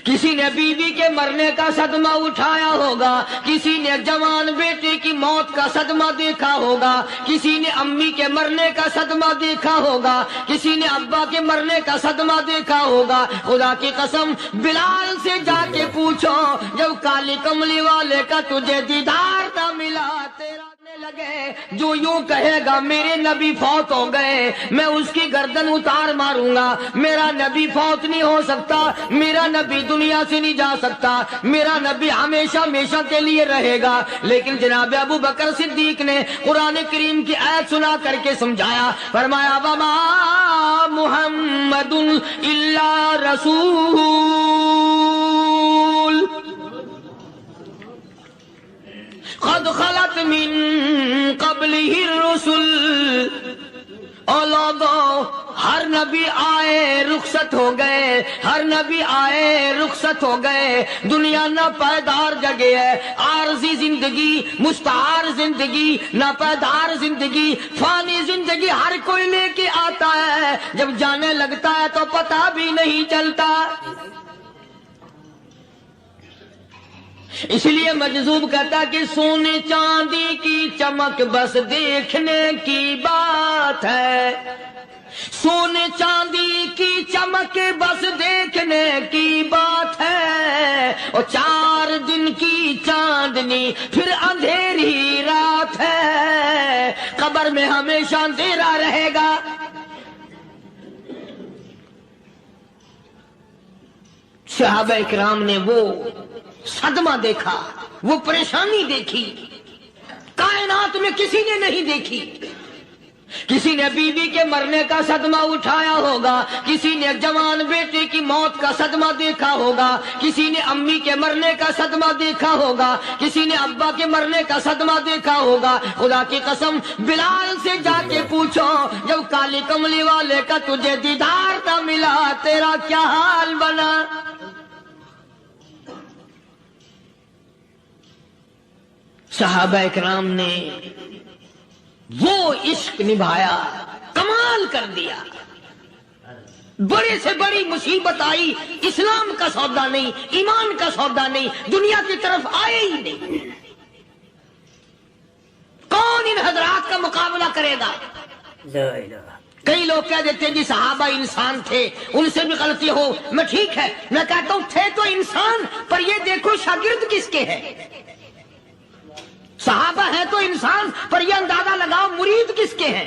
کسی نے بیوی کے مرنے کا صدمہ اٹھایا ہوگا، کسی نے جوان بیٹے کی موت کا صدمہ دیکھا ہوگا، کسی نے امی کے مرنے کا صدمہ دیکھا ہوگا، کسی نے ابا کے مرنے کا صدمہ دیکھا ہوگا۔ خدا کی قسم بلال سے جا کے پوچھو، جب کالی کملی والے کا تجھے دیدار نہ ملا، تیرا لگے جو یوں کہے گا میرے نبی فوت ہو گئے، میں اس کی گردن اتار ماروں گا، میرا نبی فوت نہیں ہو سکتا، میرا نبی دنیا سے نہیں جا سکتا، میرا نبی ہمیشہ ہمیشہ کے لیے رہے گا۔ لیکن جناب ابو بکر صدیق نے قرآن کریم کی آیت سنا کر کے سمجھایا، فرمایا وما محمد الا رسول قد خلت من قبلہ الرسل۔ اور لوگوں، ہر نبی آئے رخصت ہو گئے، ہر نبی آئے رخصت ہو گئے، دنیا نہ پائیدار جگہ ہے، عارضی زندگی، مستعار زندگی، نہ پائیدار زندگی، فانی زندگی ہر کوئی لے کے آتا ہے، جب جانے لگتا ہے تو پتہ بھی نہیں چلتا۔ اس لیے مجذوب کہتا کہ سونے چاندی کی چمک بس دیکھنے کی بات ہے، سونے چاندی کی چمک بس دیکھنے کی بات ہے، اور 4 دن کی چاندنی پھر اندھیری رات ہے، قبر میں ہمیشہ اندھیرا رہے گا۔ صحابہ اکرام نے وہ صدمہ دیکھا، وہ پریشانی دیکھی، کائنات میں کسی نے نہیں دیکھی۔ کسی نے بیوی کے مرنے کا صدمہ اٹھایا ہوگا، کسی نے جوان بیٹے کی موت کا صدمہ دیکھا ہوگا، کسی نے امی کے مرنے کا صدمہ دیکھا ہوگا، کسی نے ابا کے مرنے کا صدمہ دیکھا ہوگا۔ خدا کی قسم بلال سے جا کے پوچھو، جب کالی کملی والے کا تجھے دیدار نہ ملا، تیرا کیا حال بنا۔ صحابہ اکرام نے وہ عشق نبھایا، کمال کر دیا۔ بڑے سے بڑی مصیبت آئی، اسلام کا سودا نہیں، ایمان کا سودا نہیں، دنیا کی طرف آئے ہی نہیں۔ کون ان حضرات کا مقابلہ کرے گا؟ کئی لوگ کہہ دیتے ہیں جی صحابہ انسان تھے، ان سے بھی غلطی ہو، میں ٹھیک ہے، میں کہتا ہوں تھے تو انسان، پر یہ دیکھو شاگرد کس کے ہیں۔ صحابہ ہیں تو انسان، پر یہ اندازہ لگاؤ مرید کس کے ہیں۔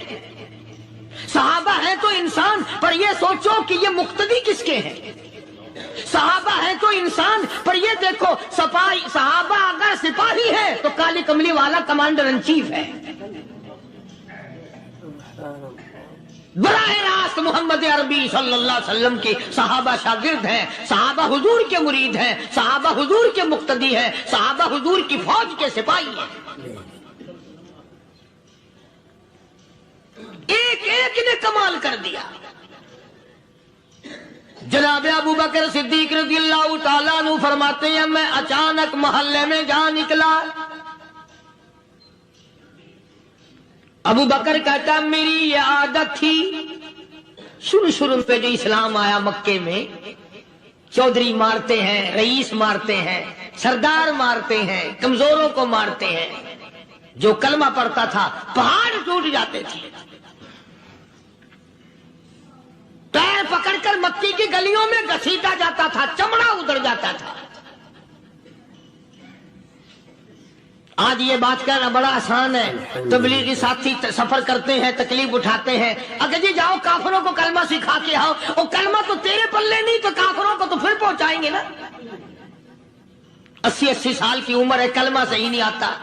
صحابہ ہیں تو انسان، پر یہ سوچو کہ یہ مقتدی کس کے ہیں۔ صحابہ ہیں تو انسان، پر یہ دیکھو صحابہ اگر سپاہی ہے تو کالی کملی والا کمانڈر ان چیف ہے۔ براہ راست محمد عربی صلی اللہ علیہ وسلم کی صحابہ شاگرد ہیں، صحابہ حضور کے مرید ہیں، صحابہ حضور کے مقتدی ہیں، صحابہ حضور کی فوج کے سپاہی ہیں۔ ایک ایک نے کمال کر دیا۔ جناب ابو بکر صدیق رضی اللہ تعالیٰ عنہ فرماتے ہیں میں اچانک محلے میں جا نکلا۔ ابو بکر کہتا میری یہ عادت تھی، شروع پہ جو اسلام آیا مکے میں، چودھری مارتے ہیں، رئیس مارتے ہیں، سردار مارتے ہیں، کمزوروں کو مارتے ہیں۔ جو کلمہ پڑھتا تھا پہاڑ ٹوٹ جاتے تھے۔ پیر پکڑ کر مکی کی گلیوں میں گھسیٹا جاتا تھا، چمڑا ادھر جاتا تھا۔ آج یہ بات کہنا بڑا آسان ہے، تبلیغی ساتھی سفر کرتے ہیں، تکلیف اٹھاتے ہیں، اگر جی جاؤ کافروں کو کلمہ سکھا کے آؤ، اور کلمہ تو تیرے پلے نہیں تو کافروں کو تو پھر پہنچائیں گے نا۔ 80 سال کی عمر ہے، کلمہ صحیح نہیں آتا،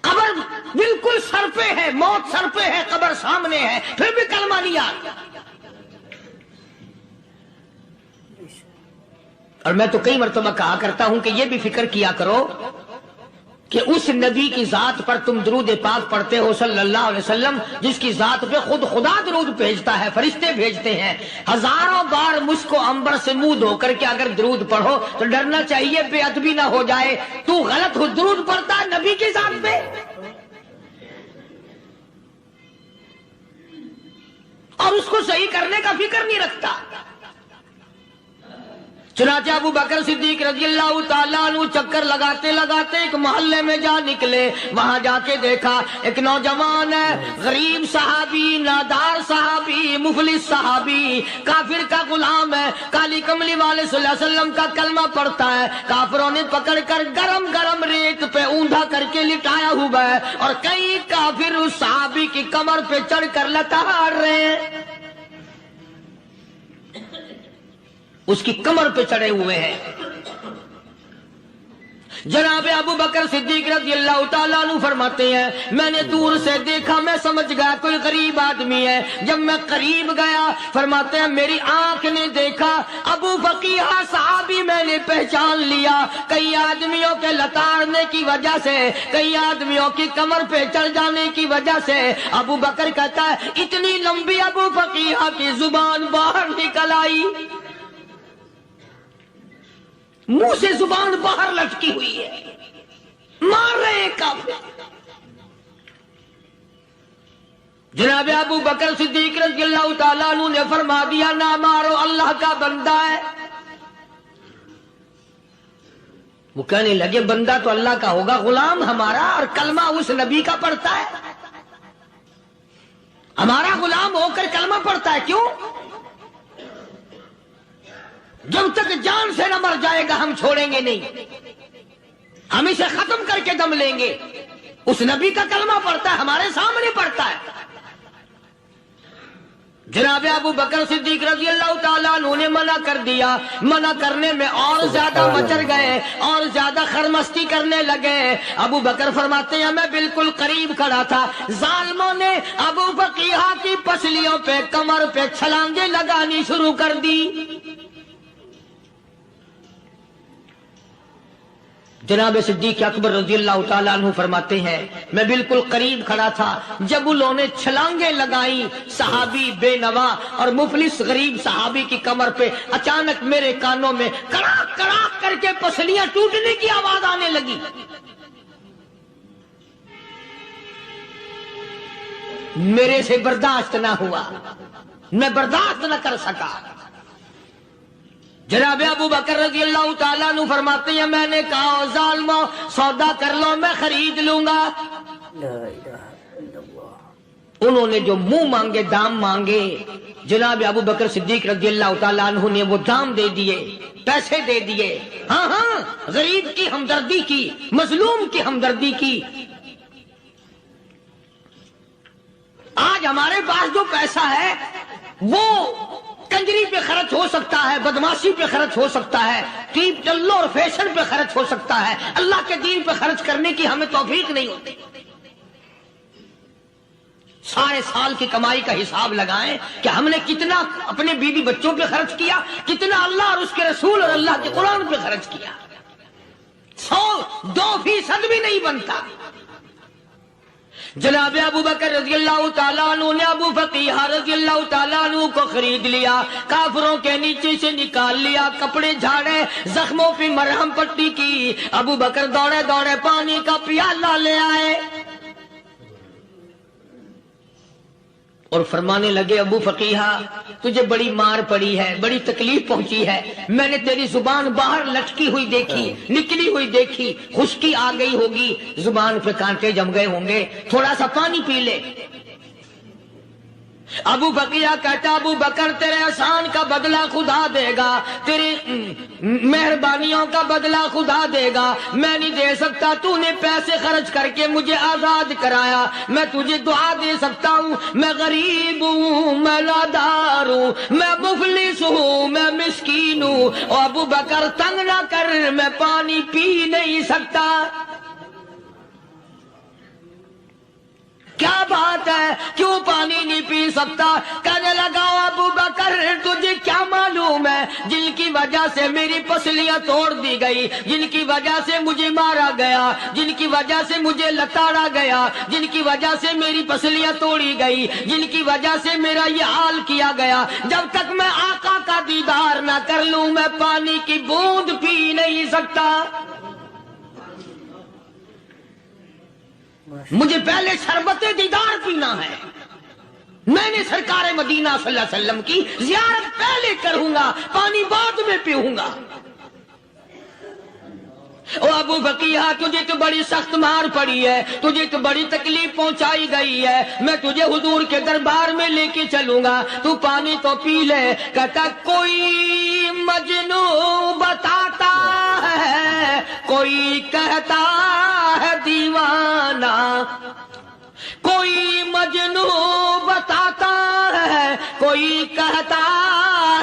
قبر بالکل سر پہ ہے، موت سر پہ ہے، قبر سامنے ہے، پھر بھی کلمہ نہیں آتا۔ اور میں تو کئی مرتبہ کہا کرتا ہوں کہ یہ بھی فکر کیا کرو کہ اس نبی کی ذات پر تم درود پاک پڑھتے ہو صلی اللہ علیہ وسلم، جس کی ذات پہ خود خدا درود بھیجتا ہے، فرشتے بھیجتے ہیں۔ ہزاروں بار مجھ کو عنبر سے منہ دھو کر کے اگر درود پڑھو تو ڈرنا چاہیے بے ادبی نہ ہو جائے، تو غلط درود پڑھتا ہے نبی کی ذات پہ، اور اس کو صحیح کرنے کا فکر نہیں رکھتا۔ چنانچہ ابو بکر صدیق رضی اللہ تعالیٰ عنہ چکر لگاتے لگاتے ایک محلے میں جا نکلے. وہاں جا کے دیکھا ایک نوجوان ہے، غریب صحابی، نادار صحابی، مفلس صحابی، کافر کا غلام ہے، کالی کملی والے صلی اللہ علیہ وسلم کا کلمہ پڑھتا ہے. کافروں نے پکڑ کر گرم گرم ریت پہ اونڈا کر کے لٹایا ہوا ہے اور کئی کافر اس صحابی کی کمر پہ چڑھ کر لتاڑ رہے ہیں، اس کی کمر پہ چڑھے ہوئے ہیں. جناب ابو بکر صدیق رضی اللہ تعالیٰ عنہ فرماتے ہیں میں نے دور سے دیکھا، میں سمجھ گیا کوئی غریب آدمی ہے. جب میں قریب گیا فرماتے ہیں میری آنکھ نے دیکھا ابو فقیہ صحابی، میں نے پہچان لیا. کئی آدمیوں کے لتاڑنے کی وجہ سے، کئی آدمیوں کی کمر پہ چڑھ جانے کی وجہ سے ابو بکر کہتا ہے اتنی لمبی ابو فقیہ کی زبان باہر نکل آئی، منہ سے زبان باہر لٹکی ہوئی ہے، مار رہے ہیں کافر. جناب ابو بکر صدیق رضی اللہ تعالیٰ عنہ نے فرما دیا نہ مارو، اللہ کا بندہ ہے. وہ کہنے لگے بندہ تو اللہ کا ہوگا، غلام ہمارا اور کلمہ اس نبی کا پڑھتا ہے، ہمارا غلام ہو کر کلمہ پڑھتا ہے، کیوں؟ جب تک جان سے نہ مر جائے گا ہم چھوڑیں گے نہیں، ہم اسے ختم کر کے دم لیں گے. اس نبی کا کلمہ پڑھتا ہے، ہمارے سامنے پڑھتا ہے. جناب ابو بکر صدیق رضی اللہ تعالیٰ عنہ نے منع کر دیا. منع کرنے میں اور زیادہ مچر گئے اور زیادہ خرمستی کرنے لگے. ابو بکر فرماتے ہیں میں بالکل قریب کھڑا تھا، ظالموں نے ابو فقیہ کی پسلیوں پہ کمر پہ چھلانگیں لگانی شروع کر دی. جناب صدیق اکبر رضی اللہ تعالیٰ عنہ فرماتے ہیں میں بالکل قریب کھڑا تھا جب انہوں نے چھلانگیں لگائیں صحابی بے نوا اور مفلس غریب صحابی کی کمر پہ. اچانک میرے کانوں میں کڑاک کڑاک کر کے پسلیاں ٹوٹنے کی آواز آنے لگی. میرے سے برداشت نہ ہوا، میں برداشت نہ کر سکا. جناب ابو بکر رضی اللہ تعالیٰ عنہ فرماتے ہیں میں نے کہا ظالمو سودا کر لو، میں خرید لوں گا. انہوں نے جو منہ مانگے دام مانگے، جناب ابو بکر صدیق رضی اللہ تعالیٰ عنہ نے وہ دام دے دیے، پیسے دے دیے. ہاں غریب کی ہمدردی کی، مظلوم کی ہمدردی کی. آج ہمارے پاس جو پیسہ ہے وہ کنجری پہ خرچ ہو سکتا ہے، بدماشی پہ خرچ ہو سکتا ہے، ٹیپ ٹلو اور فیشن پہ خرچ ہو سکتا ہے، اللہ کے دین پہ خرچ کرنے کی ہمیں توفیق نہیں ہوتی. سارے سال کی کمائی کا حساب لگائیں کہ ہم نے کتنا اپنے بیوی بچوں پہ خرچ کیا، کتنا اللہ اور اس کے رسول اور اللہ کے قرآن پہ خرچ کیا. 100-2% بھی نہیں بنتا. جناب ابو بکر رضی اللہ تعالیٰ عنہ نے ابو فقیہ رضی اللہ تعالیٰ عنہ کو خرید لیا، کافروں کے نیچے سے نکال لیا، کپڑے جھاڑے، زخموں پہ مرہم پٹی کی. ابو بکر دوڑے دوڑے پانی کا پیالہ لے آئے اور فرمانے لگے ابو فقیہ تجھے بڑی مار پڑی ہے، بڑی تکلیف پہنچی ہے، میں نے تیری زبان باہر لٹکی ہوئی دیکھی، نکلی ہوئی دیکھی، خشکی آ گئی ہوگی، زبان پہ کانٹے جم گئے ہوں گے، تھوڑا سا پانی پی لے. ابو فقیہ کہتا ابو بکر تیرے احسان کا بدلہ خدا دے گا، تیری مہربانیوں کا بدلہ خدا دے گا، میں نہیں دے سکتا. تو نے پیسے خرچ کر کے مجھے آزاد کرایا، میں تجھے دعا دے سکتا ہوں. میں غریب ہوں، میں نادار ہوں، میں مفلس ہوں، میں مسکین ہوں، اور ابو بکر تنگ نہ کر، میں پانی پی نہیں سکتا. کیا بات ہے، کیوں پانی نہیں پی سکتا؟ کہنے لگا ابو بکر تجھے کیا معلوم ہے جن کی وجہ سے میری پسلیاں توڑ دی گئی، جن کی وجہ سے مجھے مارا گیا، جن کی وجہ سے مجھے لتاڑا گیا، جن کی وجہ سے میری پسلیاں توڑی گئی، جن کی وجہ سے میرا یہ حال کیا گیا، جب تک میں آقا کا دیدار نہ کر لوں میں پانی کی بوند پی نہیں سکتا. مجھے پہلے شربت دیدار پینا ہے. میں نے سرکار مدینہ صلی اللہ علیہ وسلم کی زیارت پہلے کروں گا، پانی بعد میں پیوں گا۔ او ابو بقیہ تجھے تو بڑی سخت مار پڑی ہے، تجھے تو بڑی تکلیف پہنچائی گئی ہے، میں تجھے حضور کے دربار میں لے کے چلوں گا، تو پانی تو پی لے۔ کہتا کوئی مجنون بتاتا ہے، کوئی کہتا ہے دیوانہ، کوئی مجنون بتاتا ہے، کوئی کہتا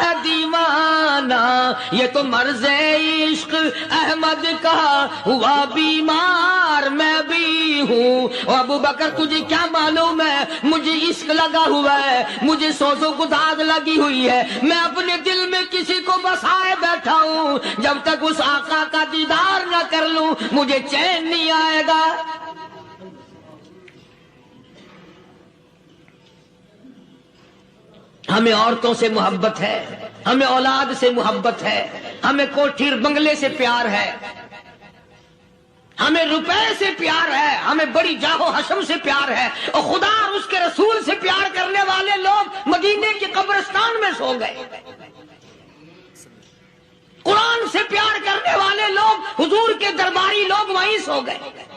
ہے دیوانہ، یہ تو مرض عشق احمد کا ہوا بیمار میں بھی ہوں۔ اور ابو بکر تجھے کیا معلوم ہے، مجھے عشق لگا ہوا ہے، مجھے سوز و گداز لگی ہوئی ہے، میں اپنے دل میں کسی کو بسائے بیٹھا ہوں، جب تک اس آقا کا دیدار نہ کر لوں مجھے چین نہیں آئے گا۔ ہمیں عورتوں سے محبت ہے، ہمیں اولاد سے محبت ہے، ہمیں کوٹھی بنگلے سے پیار ہے، ہمیں روپے سے پیار ہے، ہمیں بڑی جاہ و حشم سے پیار ہے، اور خدا اور اس کے رسول سے پیار کرنے والے لوگ مدینے کے قبرستان میں سو گئے، قرآن سے پیار کرنے والے لوگ حضور کے درباری لوگ وہیں سو گئے۔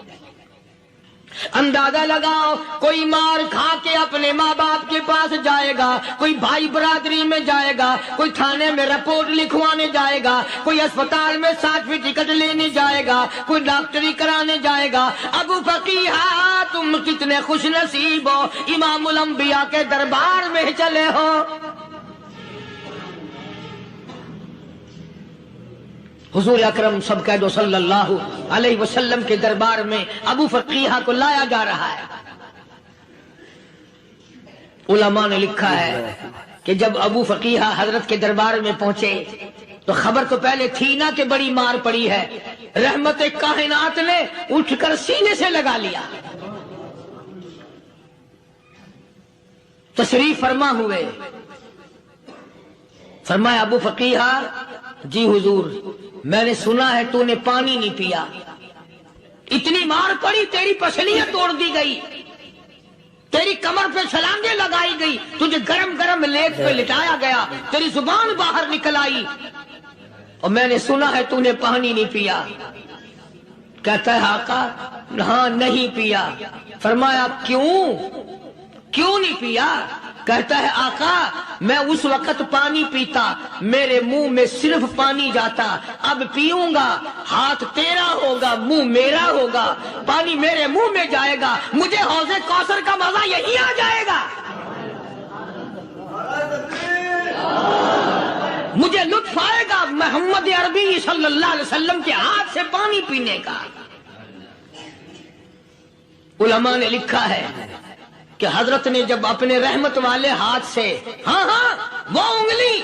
اندازہ لگاؤ، کوئی مار کھا کے اپنے ماں باپ کے پاس جائے گا، کوئی بھائی برادری میں جائے گا، کوئی تھانے میں رپورٹ لکھوانے جائے گا، کوئی اسپتال میں سرٹیفکیٹ لینے جائے گا، کوئی ڈاکٹری کرانے جائے گا۔ ابو فقیہ تم کتنے خوش نصیب ہو، امام الانبیاء کے دربار میں چلے ہو۔ حضور اکرم سب کہہ دو صلی اللہ علیہ وسلم کے دربار میں ابو فقیہ کو لایا جا رہا ہے۔ علماء نے لکھا ہے کہ جب ابو فقیہ حضرت کے دربار میں پہنچے تو خبر تو پہلے تھی نا کہ بڑی مار پڑی ہے، رحمت کائنات نے اٹھ کر سینے سے لگا لیا، تشریف فرما ہوئے، فرمایا ابو فقیہ جی حضور میں نے سنا ہے تو نے پانی نہیں پیا، اتنی مار پڑی تیری پسلیاں توڑ دی گئی، تیری کمر پہ چھلانگیں لگائی گئی، تجھے گرم گرم لیٹ پہ لٹایا گیا، تیری زبان باہر نکل آئی، اور میں نے سنا ہے تو نے پانی نہیں پیا۔ کہتا ہے آقا ہاں نہیں پیا۔ فرمایا کیوں نہیں پیا؟ کہتا ہے آقا میں اس وقت پانی پیتا میرے منہ میں صرف پانی جاتا، اب پیوں گا ہاتھ تیرا ہوگا منہ میرا ہوگا، پانی میرے منہ میں جائے گا، مجھے حوض کوثر کا مزہ یہی آ جائے گا، مجھے لطف آئے گا محمد عربی صلی اللہ علیہ وسلم کے ہاتھ سے پانی پینے کا۔ علماء نے لکھا ہے کہ حضرت نے جب اپنے رحمت والے ہاتھ سے ہاں وہ انگلی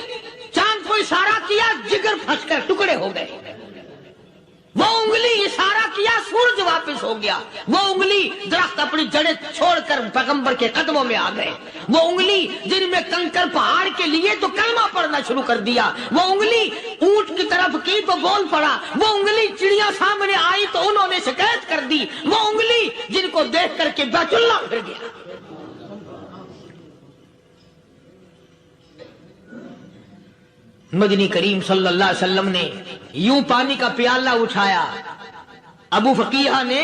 چاند کو اشارہ کیا، جگر پھنس کر ٹکڑے ہو گئے، وہ انگلی اشارہ کیا سورج واپس ہو گیا، وہ انگلی درخت اپنی جڑیں چھوڑ کر پیغمبر کے قدموں میں آ گئے، وہ انگلی جن میں کنکر پہاڑ کے لیے تو کلمہ پڑھنا شروع کر دیا، وہ انگلی اونٹ کی طرف کی تو بول پڑا، وہ انگلی چڑیا سامنے آئی تو انہوں نے شکایت کر دی، وہ انگلی جن کو دیکھ کر کے بیت اللہ پھر گیا۔ مدنی کریم صلی اللہ علیہ وسلم نے یوں پانی کا پیالہ اٹھایا، ابو فقیہ نے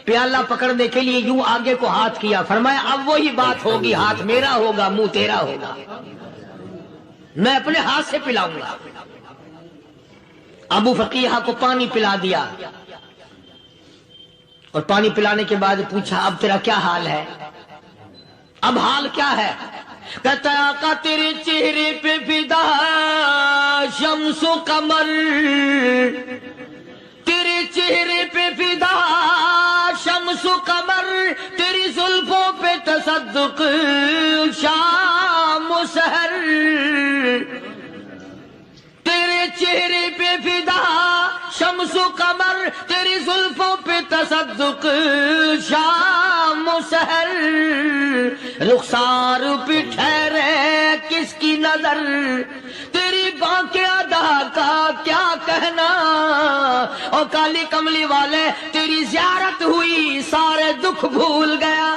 پیالہ پکڑنے کے لیے یوں آگے کو ہاتھ کیا، فرمایا اب وہی بات ہوگی، ہاتھ میرا ہوگا منہ تیرا ہوگا، میں اپنے ہاتھ سے پلاؤں گا۔ ابو فقیہ کو پانی پلا دیا، اور پانی پلانے کے بعد پوچھا اب تیرا کیا حال ہے، اب حال کیا ہے؟ کہتا ہے آقا تیرے چہرے پہ فدا شمس و قمر، تیرے چہرے پہ فدا شمس و قمر، تیری زلفوں پہ تصدق شام و سحر، تیرے چہرے پہ فدا شمس و قمر، تیری زلفوں پہ تصدق شام و سحر، رخسار پہ ٹھہرے کس کی نظر، تیری بانک ادا کا کیا کہنا، اور کالی کملی والے تیری زیارت ہوئی سارے دکھ بھول گیا۔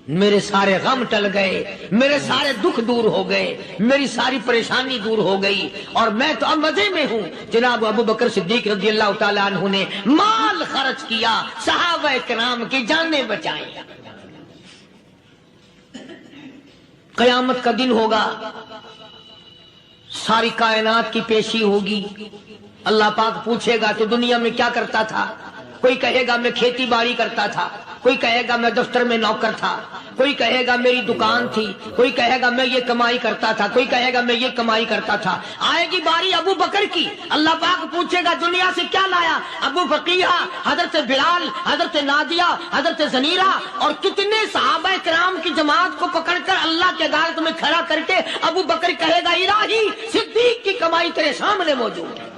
میرے سارے غم ٹل گئے، میرے سارے دکھ دور ہو گئے، میری ساری پریشانی دور ہو گئی، اور میں تو اب مزے میں ہوں۔ جناب ابو بکر صدیق رضی اللہ تعالیٰ عنہ نے مال خرچ کیا، صحابہ کرام کی جانیں بچائیں۔ قیامت کا دن ہوگا، ساری کائنات کی پیشی ہوگی، اللہ پاک پوچھے گا کہ دنیا میں کیا کرتا تھا؟ کوئی کہے گا میں کھیتی باڑی کرتا تھا، کوئی کہے گا میں دفتر میں نوکر تھا، کوئی کہے گا میری دکان تھی، کوئی کہے گا میں یہ کمائی کرتا تھا، کوئی کہے گا میں یہ کمائی کرتا تھا۔ آئے گی باری ابو بکر کی، اللہ پاک پوچھے گا دنیا سے کیا لایا؟ ابو فقیہ، حضرت بلال، حضرت نادیہ، حضرت زنیرہ اور کتنے صحابہ کرام کی جماعت کو پکڑ کر اللہ کے عدالت میں کھڑا کر کے ابو بکر کہے گا الہی صدیق کی کمائی تیرے سامنے موجود ہے۔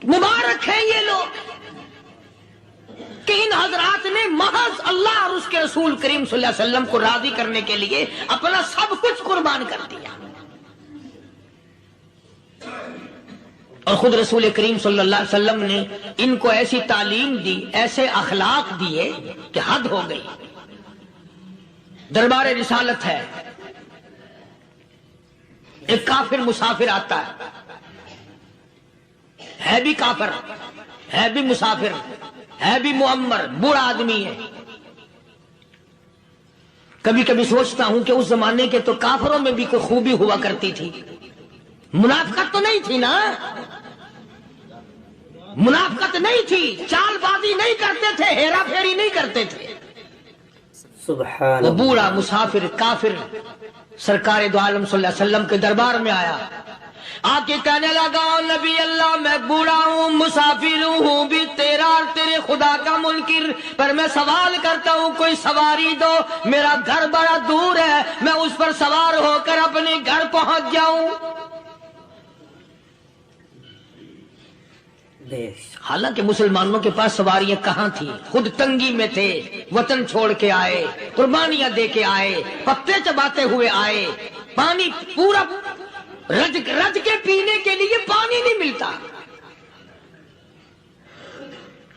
مبارک ہیں یہ لوگ کہ ان حضرات نے محض اللہ اور اس کے رسول کریم صلی اللہ علیہ وسلم کو راضی کرنے کے لیے اپنا سب کچھ قربان کر دیا۔ اور خود رسول کریم صلی اللہ علیہ وسلم نے ان کو ایسی تعلیم دی، ایسے اخلاق دیے کہ حد ہو گئی۔ دربار رسالت ہے، ایک کافر مسافر آتا ہے بھی کافر، ہے بھی مسافر، ہے بھی معمر، بوڑھا آدمی ہے۔ کبھی کبھی سوچتا ہوں کہ اس زمانے کے تو کافروں میں بھی کوئی خوبی ہوا کرتی تھی، منافقت تو نہیں تھی نا، منافقت نہیں تھی، چال بازی نہیں کرتے تھے، ہیرا پھیری نہیں کرتے تھے۔ سبحان وہ بوڑھا مسافر کافر سرکار دو عالم صلی اللہ علیہ وسلم کے دربار میں آیا، آ کے کہنے لگا نبی اللہ میں بوڑھا ہوں، مسافر ہوں بھی تیرا اور تیرے خدا کا منکر، پر میں سوال کرتا ہوں کوئی سواری دو، میرا گھر بڑا دور ہے، میں اس پر سوار ہو کر اپنے گھر پہنچ جاؤں۔ حالانکہ مسلمانوں کے پاس سواریاں کہاں تھی، خود تنگی میں تھے، وطن چھوڑ کے آئے، قربانیاں دے کے آئے، پتے چباتے ہوئے آئے، پانی پورا رج کے پینے کے لیے پانی نہیں ملتا۔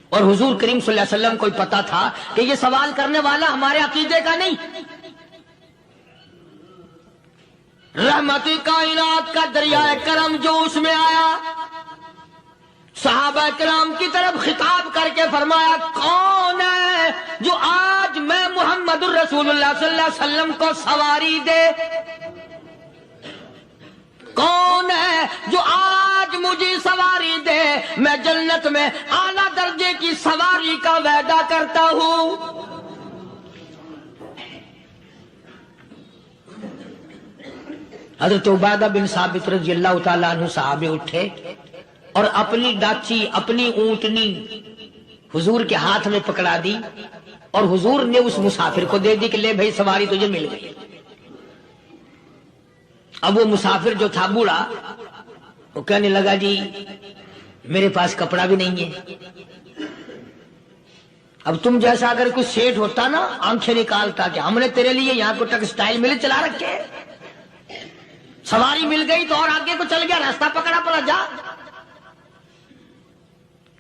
اور حضور کریم صلی اللہ علیہ وسلم کو پتا تھا کہ یہ سوال کرنے والا ہمارے عقیدے کا نہیں، رحمت کائنات کا دریائے کرم جو اس میں آیا، صحابہ کرام کی طرف خطاب کر کے فرمایا کون ہے جو آج میں محمد الرسول اللہ صلی اللہ علیہ وسلم کو سواری دے؟ کون ہے جو آج مجھے سواری دے؟ میں جنت میں اعلیٰ درجے کی سواری کا وعدہ کرتا ہوں۔ حضرت عبادہ بن ثابت رضی اللہ تعالیٰ عنہ صحابے اٹھے اور اپنی ڈاچی، اپنی اونٹنی حضور کے ہاتھ میں پکڑا دی، اور حضور نے اس مسافر کو دے دی کہ لے بھائی سواری تجھے مل گئی۔ اب وہ مسافر جو تھا بوڑھا، وہ کہنے لگا جی میرے پاس کپڑا بھی نہیں ہے۔ اب تم جیسا اگر کوئی سیٹ ہوتا نا، آنکھیں نکالتا کہ ہم نے تیرے لیے یہاں کو ٹیکسٹائل مل چلا رکھے، سواری مل گئی تو اور آگے کو چل گیا، راستہ پکڑا پڑا جا۔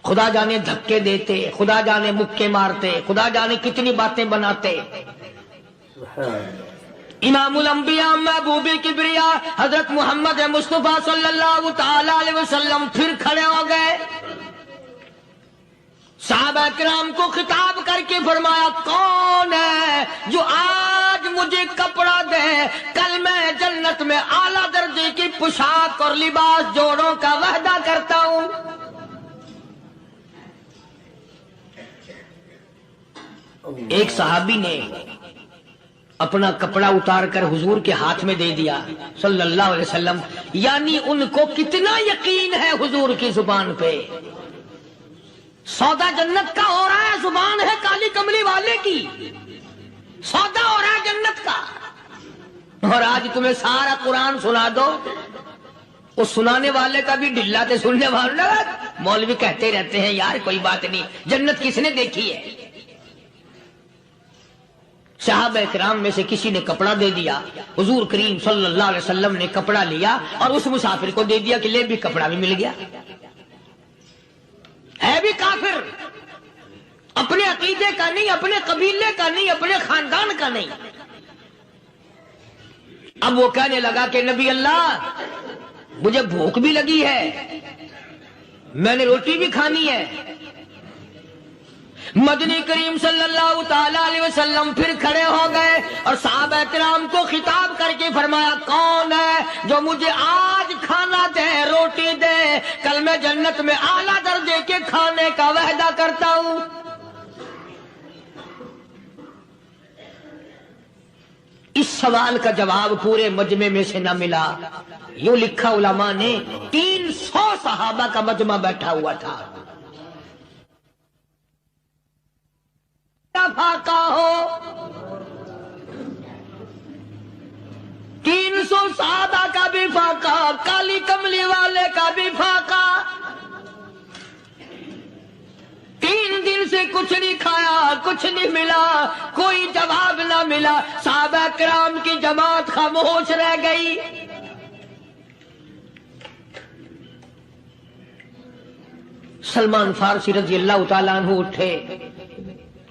خدا جانے دھکے دیتے، خدا جانے مکے مارتے، خدا جانے کتنی باتیں بناتے۔ امام الانبیاء محبوب کبریا حضرت محمد مصطفیٰ صلی اللہ تعالی علیہ وسلم پھر کھڑے ہو گئے، صحابہ کرام کو خطاب کر کے فرمایا کون ہے جو آج مجھے کپڑا دے، کل میں جنت میں اعلیٰ درجے کی پوشاک اور لباس جوڑوں کا وعدہ کرتا ہوں۔ ایک صحابی نے اپنا کپڑا اتار کر حضور کے ہاتھ میں دے دیا صلی اللہ علیہ وسلم، یعنی ان کو کتنا یقین ہے حضور کی زبان پہ۔ سودا جنت کا ہو رہا ہے، زبان ہے کالی کملی والے کی، سودا ہو رہا ہے جنت کا۔ اور آج تمہیں سارا قرآن سنا دو، اس سنانے والے کا بھی ڈھلا تے سننے والے مولوی کہتے رہتے ہیں یار کوئی بات نہیں، جنت کس نے دیکھی ہے؟ صحابہ کرام میں سے کسی نے کپڑا دے دیا، حضور کریم صلی اللہ علیہ وسلم نے کپڑا لیا اور اس مسافر کو دے دیا کہ لے بھی کپڑا بھی مل گیا، ہے بھی کافر۔ اب اپنے عقیدے کا نہیں، اپنے قبیلے کا نہیں، اپنے خاندان کا نہیں۔ اب وہ کہنے لگا کہ نبی اللہ مجھے بھوک بھی لگی ہے، میں نے روٹی بھی کھانی ہے۔ مدنی کریم صلی اللہ تعالی علیہ وسلم پھر کھڑے ہو گئے اور صحابہ کرام کو خطاب کر کے فرمایا، کون ہے جو مجھے آج کھانا دے، روٹی دے، کل میں جنت میں اعلیٰ درجے کے کھانے کا وعدہ کرتا ہوں۔ اس سوال کا جواب پورے مجمع میں سے نہ ملا۔ یوں لکھا علماء نے 300 صحابہ کا مجمع بیٹھا ہوا تھا۔ فاقہ ہو 300 صحابہ کا بھی فاقہ، کالی کملی والے کا بھی فاقہ۔ 3 دن سے کچھ نہیں کھایا، کچھ نہیں ملا، کوئی جواب نہ ملا۔ صحابہ کرام کی جماعت خاموش رہ گئی۔ سلمان فارسی رضی اللہ تعالیٰ عنہ اٹھے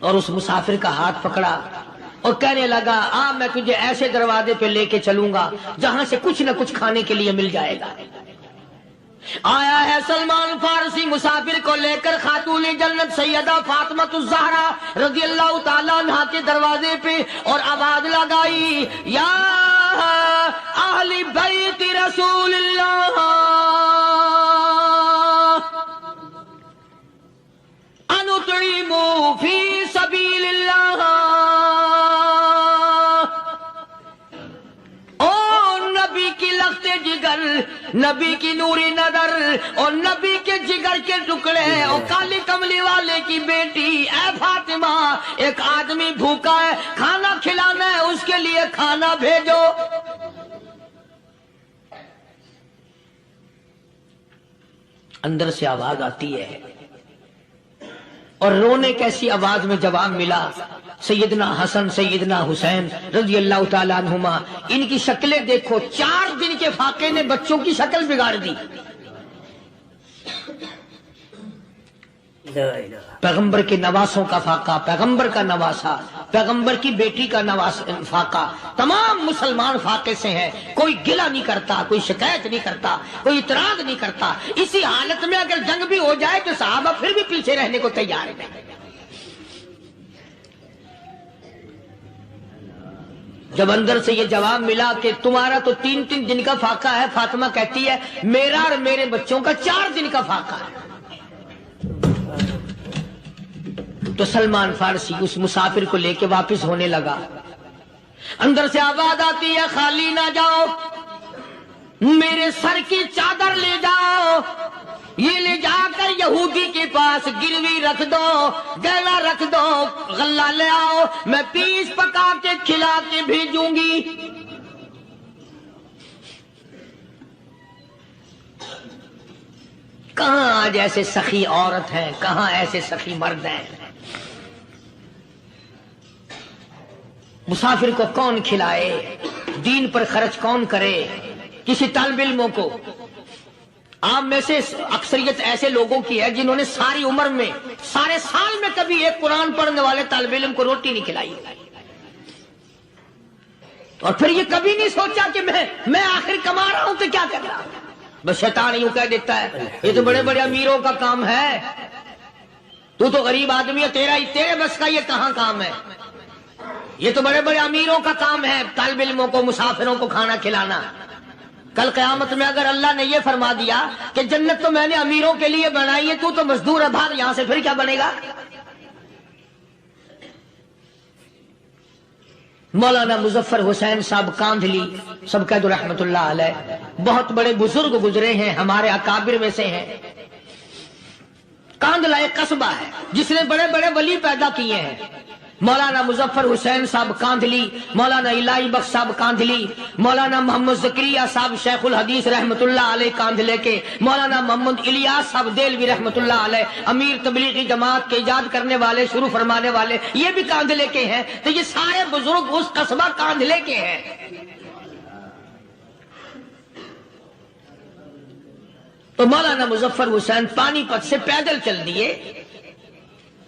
اور اس مسافر کا ہاتھ پکڑا اور کہنے لگا، میں تجھے ایسے دروازے پہ لے کے چلوں گا جہاں سے کچھ نہ کچھ کھانے کے لیے مل جائے گا۔ آیا ہے سلمان فارسی مسافر کو لے کر خاتون جنت سیدہ فاطمہ الزہرا رضی اللہ تعالیٰ عنہا کے دروازے پہ اور آواز لگائی، یا اہل بیت رسول اللہ انطعموا فی سبیل اللہ۔ او نبی کی لخت جگر، نبی کی نوری نظر اور نبی کے جگر کے ٹکڑے اور کالی کملی والے کی بیٹی، اے فاطمہ ایک آدمی بھوکا ہے، کھانا کھلانا ہے، اس کے لیے کھانا بھیجو۔ اندر سے آواز آتی ہے اور رونے کیسی آواز میں جواب ملا، سیدنا حسن سیدنا حسین رضی اللہ تعالیٰ عنہما، ان کی شکلیں دیکھو، 4 دن کے فاقے نے بچوں کی شکل بگاڑ دی۔ پیغمبر کے نواسوں کا فاقہ، پیغمبر کا نواسا، پیغمبر کی بیٹی کا فاقہ، تمام مسلمان فاقے سے ہیں، کوئی گلہ نہیں کرتا، کوئی شکایت نہیں کرتا، کوئی اعتراض نہیں کرتا۔ اسی حالت میں اگر جنگ بھی ہو جائے تو صحابہ پھر بھی پیچھے رہنے کو تیار ہیں۔ جب اندر سے یہ جواب ملا کہ تمہارا تو 3 دن کا فاقہ ہے، فاطمہ کہتی ہے میرا اور میرے بچوں کا 4 دن کا فاقہ ہے، تو سلمان فارسی اس مسافر کو لے کے واپس ہونے لگا۔ اندر سے آواز آتی ہے، خالی نہ جاؤ، میرے سر کی چادر لے جاؤ، یہ لے جا کر یہودی کے پاس گروی رکھ دو، گلا رکھ دو، غلہ لے آؤ، میں پیس پکا کے کھلا کے بھیجوں گی۔ کہاں آج ایسے سخی عورت ہیں، کہاں ایسے سخی مرد ہیں؟ مسافر کو کون کھلائے، دین پر خرچ کون کرے؟ کسی طالب علموں کو، آپ میں سے اکثریت ایسے لوگوں کی ہے جنہوں نے ساری عمر میں، سارے سال میں کبھی ایک قرآن پڑھنے والے طالب علم کو روٹی نہیں کھلائی، اور پھر یہ کبھی نہیں سوچا کہ میں آخر کما رہا ہوں تو کیا کر رہا ہوں۔ بس شیطان یوں کہہ دیتا ہے یہ تو بڑے بڑے امیروں کا کام ہے، تو غریب آدمی ہے، تیرے بس کا یہ کہاں کام ہے؟ یہ تو بڑے بڑے امیروں کا کام ہے طالب علموں کو، مسافروں کو کھانا کھلانا۔ کل قیامت میں اگر اللہ نے یہ فرما دیا کہ جنت تو میں نے امیروں کے لیے بنائی ہے، تو مزدور ہے، بھاگ یہاں سے، پھر کیا بنے گا؟ مولانا مظفر حسین صاحب کاندھلی سب کہہ دو رحمت اللہ علیہ، بہت بڑے بزرگ گزرے ہیں، ہمارے اکابر میں سے ہیں۔ کاندھلا ایک قصبہ ہے جس نے بڑے بڑے ولی پیدا کیے ہیں۔ مولانا مظفر حسین صاحب کاندھلی، مولانا الہی بخش صاحب کاندھلی، مولانا محمد زکریہ صاحب شیخ الحدیث رحمت اللہ علیہ کاندھلے کے، مولانا محمد الیاس صاحب دہلوی رحمت اللہ علیہ امیر تبلیغی جماعت کے ایجاد کرنے والے، شروع فرمانے والے، یہ بھی کاندھلے کے ہیں۔ تو یہ سارے بزرگ اس قصبہ کاندھلے کے ہیں۔ تو مولانا مظفر حسین پانی پت سے پیدل چل دیے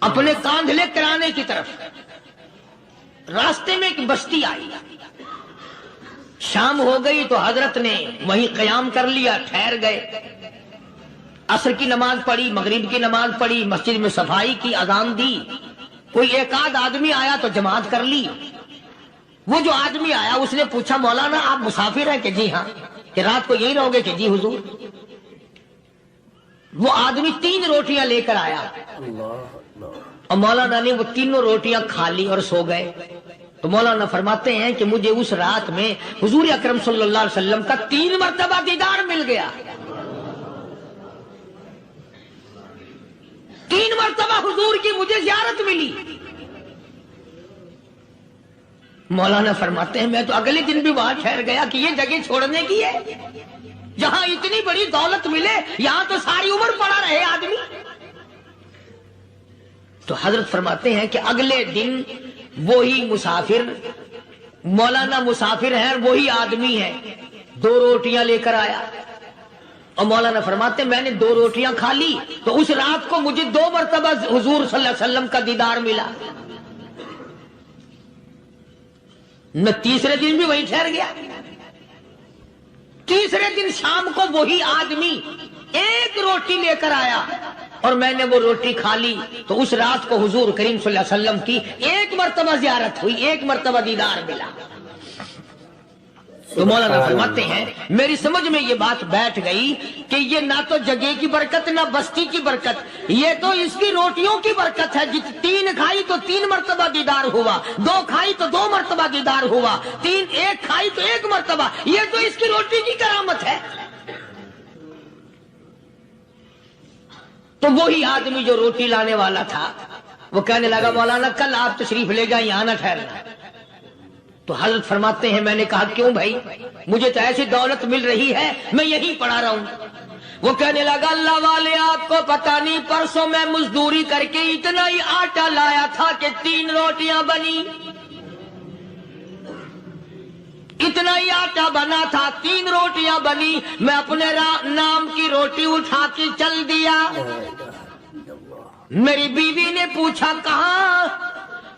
اپنے کاندھلے کرانے کی طرف۔ راستے میں ایک بستی آئی، شام ہو گئی تو حضرت نے وہیں قیام کر لیا، ٹھہر گئے، عصر کی نماز پڑھی، مغرب کی نماز پڑھی، مسجد میں صفائی کی، اذان دی، کوئی ایک آدھ آدمی آیا تو جماعت کر لی۔ وہ جو آدمی آیا اس نے پوچھا مولانا آپ مسافر ہیں؟ کہ جی ہاں۔ کہ رات کو یہی رہو گے؟ کہ جی حضور۔ وہ آدمی 3 روٹیاں لے کر آیا اور مولانا نے وہ تینوں روٹیاں کھا لی اور سو گئے۔ تو مولانا فرماتے ہیں کہ مجھے اس رات میں حضور اکرم صلی اللہ علیہ وسلم کا 3 مرتبہ دیدار مل گیا۔ 3 مرتبہ حضور کی مجھے زیارت ملی۔ مولانا فرماتے ہیں میں تو اگلے دن بھی وہاں ٹھہر گیا کہ یہ جگہ چھوڑنے کی ہے، جہاں اتنی بڑی دولت ملے یہاں تو ساری عمر پڑا رہے آدمی۔ تو حضرت فرماتے ہیں کہ اگلے دن وہی مسافر، مولانا مسافر ہیں، وہی آدمی ہے، 2 روٹیاں لے کر آیا اور مولانا فرماتے ہیں میں نے 2 روٹیاں کھا لی تو اس رات کو مجھے 2 مرتبہ حضور صلی اللہ علیہ وسلم کا دیدار ملا۔ میں تیسرے دن بھی وہیں ٹھہر گیا۔ تیسرے دن شام کو وہی آدمی 1 روٹی لے کر آیا اور میں نے وہ روٹی کھا لی تو اس رات کو حضور کریم صلی اللہ علیہ وسلم کی 1 مرتبہ زیارت ہوئی، 1 مرتبہ دیدار ملا۔ تو مولانا فرماتے ہیں میری سمجھ میں یہ بات بیٹھ گئی کہ یہ نہ تو جگہ کی برکت نہ بستی کی برکت، یہ تو اس کی روٹیوں کی برکت ہے۔ 3 کھائی تو 3 مرتبہ دیدار ہوا، 2 کھائی تو 2 مرتبہ دیدار ہوا، 1 کھائی تو 1 مرتبہ، یہ تو اس کی روٹی کی کرامت ہے۔ تو وہی آدمی جو روٹی لانے والا تھا وہ کہنے لگا مولانا کل آپ تشریف لے جائیں، یہاں نہ ٹھہرنا۔ تو حضرت فرماتے ہیں میں نے کہا کیوں بھائی، مجھے تو ایسی دولت مل رہی ہے میں یہیں پڑا رہا ہوں۔ وہ کہنے لگا اللہ والے آپ کو پتہ نہیں پرسوں میں مزدوری کر کے اتنا ہی آٹا لایا تھا کہ 3 روٹیاں بنی، اتنا ہی آٹا بنا تھا، 3 روٹیاں بنی، میں اپنے نام کی روٹی اٹھا کے چل دیا۔ میری بیوی نے پوچھا کہاں؟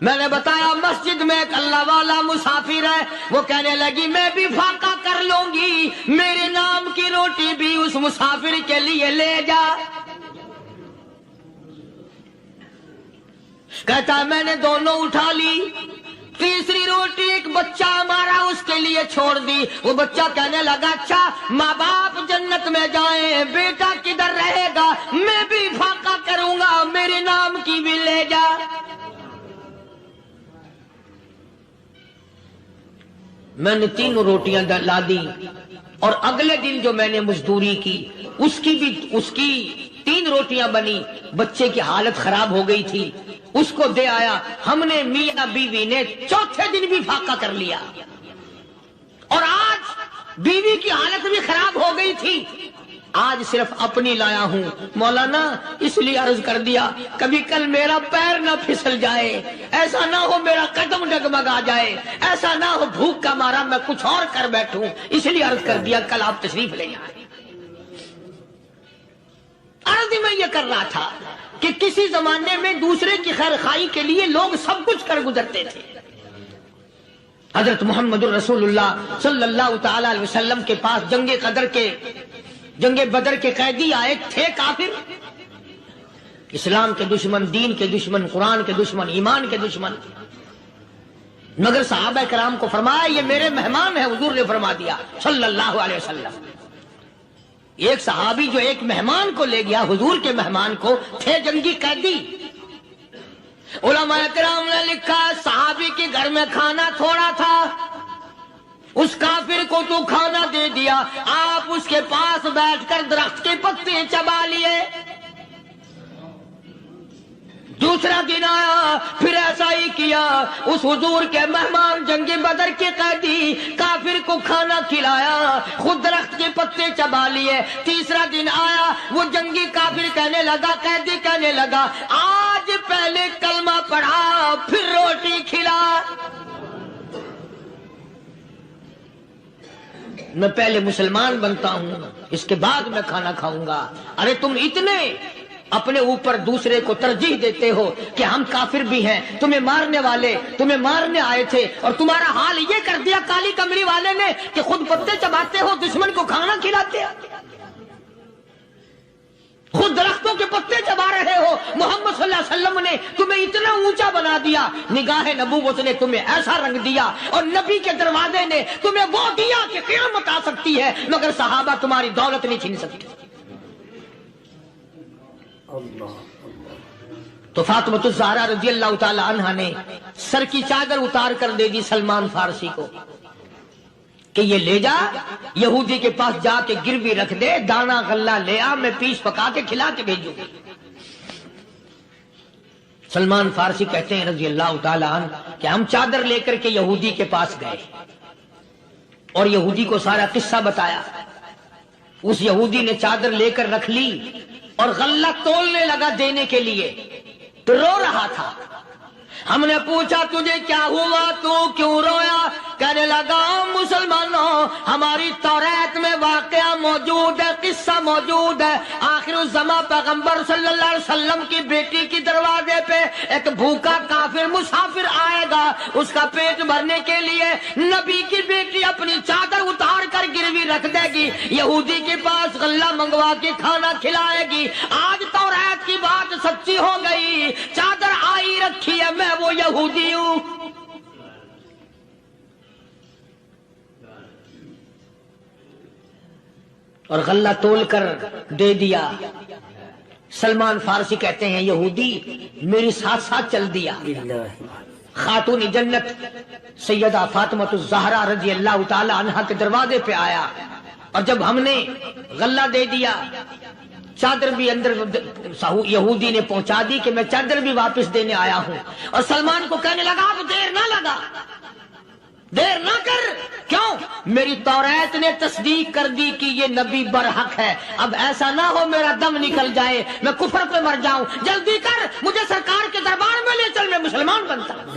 میں نے بتایا مسجد میں ایک اللہ والا مسافر ہے۔ وہ کہنے لگی میں بھی فاقہ کر لوں گی، میرے نام کی روٹی بھی اس مسافر کے لیے لے جا۔ کہتا ہے میں نے دونوں اٹھا لی، تیسری روٹی ایک بچہ ہمارا اس کے لیے چھوڑ دی۔ وہ بچہ کہنے لگا اچھا ماں باپ جنت میں جائیں، بیٹا کدھر رہے گا؟ میں بھی فاقہ کروں گا، میرے نام کی بھی لے جا۔ میں نے 3 روٹیاں لا دی اور اگلے دن جو میں نے مزدوری کی اس کی 3 روٹیاں بنی، بچے کی حالت خراب ہو گئی تھی، اس کو دے آیا۔ ہم نے میاں بیوی نے چوتھے دن بھی فاقہ کر لیا اور آج بیوی کی حالت بھی خراب ہو گئی تھی، آج صرف اپنی لایا ہوں۔ مولانا اس لیے عرض کر دیا کبھی کل میرا پیر نہ پھسل جائے، ایسا نہ ہو میرا قدم ڈگمگا جائے، ایسا نہ ہو بھوک کا مارا میں کچھ اور کر بیٹھوں، اس لیے عرض کر دیا کل آپ تشریف لے جائیں۔ عرض میں یہ کر رہا تھا کہ کسی زمانے میں دوسرے کی خیر خواہی کے لیے لوگ سب کچھ کر گزرتے تھے۔ حضرت محمد رسول اللہ صلی اللہ تعالی علیہ وسلم کے پاس جنگ بدر کے قیدی آئے تھے، کافر، اسلام کے دشمن، دین کے دشمن، قرآن کے دشمن، ایمان کے دشمن، مگر صحابہ کرام کو فرمایا یہ میرے مہمان ہیں، حضور نے فرما دیا صلی اللہ علیہ وسلم۔ ایک صحابی جو ایک مہمان کو لے گیا، حضور کے مہمان کو، تھے جنگی قیدی۔ علماء کرام نے لکھا صحابی کے گھر میں کھانا تھوڑا تھا، اس کافر کو تو کھانا دے دیا، آپ اس کے پاس بیٹھ کر درخت کے پتے چبا لیے۔ دوسرا دن آیا پھر ایسا ہی کیا، اس حضور کے مہمان جنگ بدر کے قیدی کافر کو کھانا کھلایا، خود درخت کے پتے چبا لیے۔ تیسرا دن آیا وہ جنگی کافر کہنے لگا، قیدی کہنے لگا آج پہلے کلمہ پڑھا پھر روٹی کھلا، میں پہلے مسلمان بنتا ہوں اس کے بعد میں کھانا کھاؤں گا۔ ارے تم اتنے اپنے اوپر دوسرے کو ترجیح دیتے ہو کہ ہم کافر بھی ہیں، تمہیں مارنے والے تمہیں مارنے آئے تھے، اور تمہارا حال یہ کر دیا کالی کمری والے نے کہ خود پتے چباتے ہو، دشمن کو کھانا کھلاتے ہو، خود درختوں کے پتے چبا رہے ہو۔ محمد صلی اللہ علیہ وسلم نے تمہیں اتنا اونچا بنا دیا، نگاہ نبوت نے تمہیں ایسا رنگ دیا، اور نبی کے دروازے نے تمہیں وہ دیا کہ قیامت آ سکتی ہے، مگر صحابہ تمہاری دولت نہیں چھین سکتے۔ اللہ تو فاطمۃ الزہرا رضی اللہ تعالی عنہا نے سر کی چادر اتار کر دے دی سلمان فارسی کو کہ یہ لے جا، یہودی کے پاس جا کے گروی رکھ دے، دانا غلہ لے آ، میں پیس پکا کے کھلا کے بھیجوں گی۔ سلمان فارسی کہتے ہیں رضی اللہ تعالی عنہ کہ ہم چادر لے کر کے یہودی کے پاس گئے اور یہودی کو سارا قصہ بتایا۔ اس یہودی نے چادر لے کر رکھ لی اور غلہ تولنے لگا دینے کے لیے، تو رو رہا تھا۔ ہم نے پوچھا تجھے کیا ہوا، تو کیوں رویا؟ کہنے لگا مسلمانوں، ہماری توریت میں واقعہ موجود ہے، قصہ موجود ہے، آخر الزمان پیغمبر صلی اللہ علیہ وسلم کی بیٹی کی دروازے پہ ایک بھوکا کافر مسافر آئے گا، اس کا پیٹ بھرنے کے لیے نبی کی بیٹی اپنی چادر اتار کر گروی رکھ دے گی، یہودی کے پاس غلہ منگوا کے کھانا کھلائے گی۔ آج توریت کی بات سچی ہو گئی، چادر آئی رکھی ہے، میں وہ یہودی ہوں۔ اور غلہ تول کر دے دیا۔ سلمان فارسی کہتے ہیں یہودی میری ساتھ ساتھ چل دیا۔ خاتون جنت سیدہ فاطمۃ الزہرا رضی اللہ تعالی عنہا کے دروازے پہ آیا، اور جب ہم نے غلہ دے دیا، چادر بھی اندر یہودی نے پہنچا دی کہ میں چادر بھی واپس دینے آیا ہوں، اور سلمان کو کہنے لگا اب دیر نہ لگا، دیر نہ کر، کیوں؟ میری توریت نے تصدیق کر دی کہ یہ نبی برحق ہے، اب ایسا نہ ہو میرا دم نکل جائے، میں کفر پہ مر جاؤں، جلدی کر، مجھے سرکار کے دربار میں لے چل، میں مسلمان بنتا ہوں۔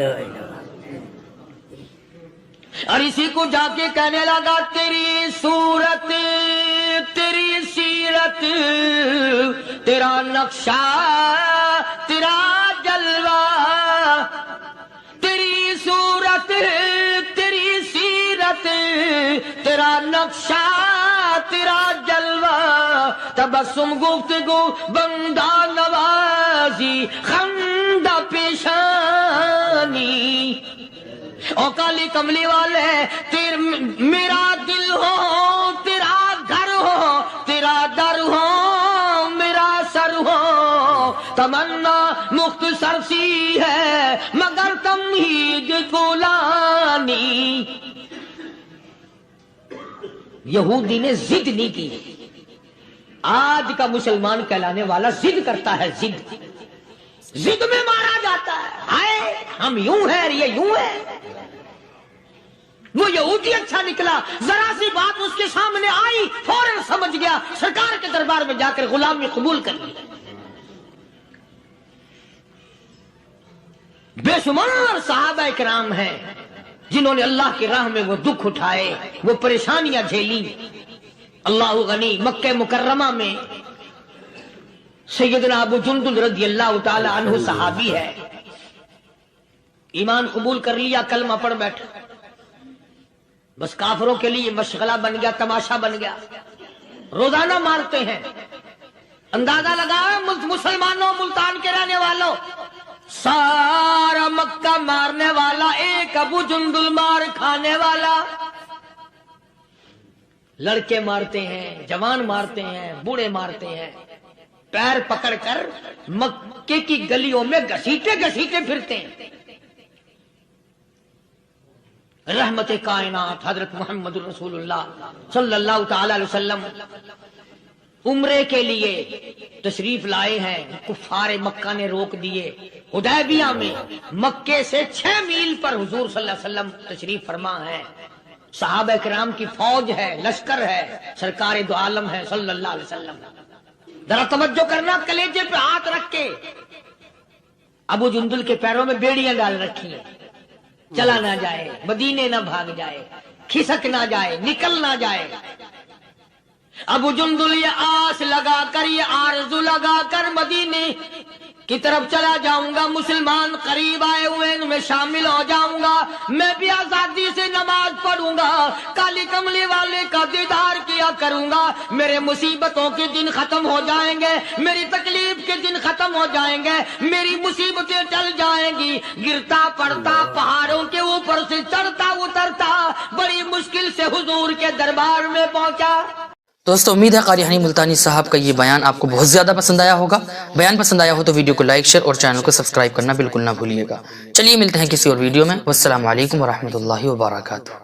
اور اسی کو جا کے کہنے لگا تیری صورت، تیری سیرت، تیرا نقشہ، تیرا جلوہ، تیری صورت، تیری سیرت، تیرا نقشہ، تیرا جلوہ، تبسم گفتگو بندہ نوازی، خندہ پیشانی، او کالی کملی والے میرا دل ہو، تیرا گھر ہو، تیرا در ہو، میرا سر ہو، تمنا مختصر سی ہے مگر تمہید طولانی۔ یہودی نے ضد نہیں کی۔ آج کا مسلمان کہلانے والا ضد کرتا ہے، ضد میں مارا جاتا ہے، ہائے ہم یوں ہیں، یہ یوں ہے۔ وہ یہودی اچھا نکلا، ذرا سی بات اس کے سامنے آئی فوراً سمجھ گیا، سرکار کے دربار میں جا کر غلامی قبول کر لی۔ بے شمار صحابہ کرام ہیں جنہوں نے اللہ کی راہ میں وہ دکھ اٹھائے، وہ پریشانیاں جھیلی۔ اللہ غنی، مکہ مکرمہ میں سیدنا ابو جندل رضی اللہ تعالی عنہ صحابی ہے، ایمان قبول کر لیا، کلمہ پڑھ بیٹھا، بس کافروں کے لیے مشغلہ بن گیا، تماشا بن گیا، روزانہ مارتے ہیں۔ اندازہ لگاؤ مسلمانوں، ملتان کے رہنے والوں، سارا مکہ مارنے والا ایک ابو جندل مار کھانے والا۔ لڑکے مارتے ہیں، جوان مارتے ہیں، بوڑھے مارتے ہیں، پیر پکڑ کر مکے کی گلیوں میں گھسیٹے گھسیٹے پھرتے ہیں۔ رحمت کائنات حضرت محمد رسول اللہ صلی اللہ تعالی علیہ وسلم عمرے کے لیے تشریف لائے ہیں، کفار مکہ نے روک دیے۔ حدیبیہ میں مکے سے 6 میل پر حضور صلی اللہ علیہ وسلم تشریف فرما ہے، صحابہ کرام کی فوج ہے، لشکر ہے، سرکار دو عالم ہے صلی اللہ علیہ وسلم۔ ذرا توجہ کرنا، کلیجے پہ ہاتھ رکھ کے، ابو جندل کے پیروں میں بیڑیاں ڈال رکھی ہیں، چلا نہ جائے، مدینے نہ بھاگ جائے، کھسک نہ جائے، نکل نہ جائے۔ ابو جندل یہ آس لگا کر یہ آرزو لگا کر مدینے کی طرف چلا جاؤں گا، مسلمان قریب آئے ہوئے ان میں شامل ہو جاؤں گا، میں بھی آزادی سے نماز پڑھوں گا، کالی کملی والے کا دیدار کیا کروں گا، میرے مصیبتوں کے دن ختم ہو جائیں گے، میری تکلیف کے دن ختم ہو جائیں گے، میری مصیبتیں ٹل جائیں گی۔ گرتا پڑتا پہاڑوں کے اوپر سے چڑھتا اترتا بڑی مشکل سے حضور کے دربار میں پہنچا۔ دوستو امید ہے قاری ہانی ملتانی صاحب کا یہ بیان آپ کو بہت زیادہ پسند آیا ہوگا۔ بیان پسند آیا ہو تو ویڈیو کو لائک، شیئر اور چینل کو سبسکرائب کرنا بالکل نہ بھولیے گا۔ چلیے ملتے ہیں کسی اور ویڈیو میں۔ والسلام علیکم ورحمۃ اللہ وبرکاتہ۔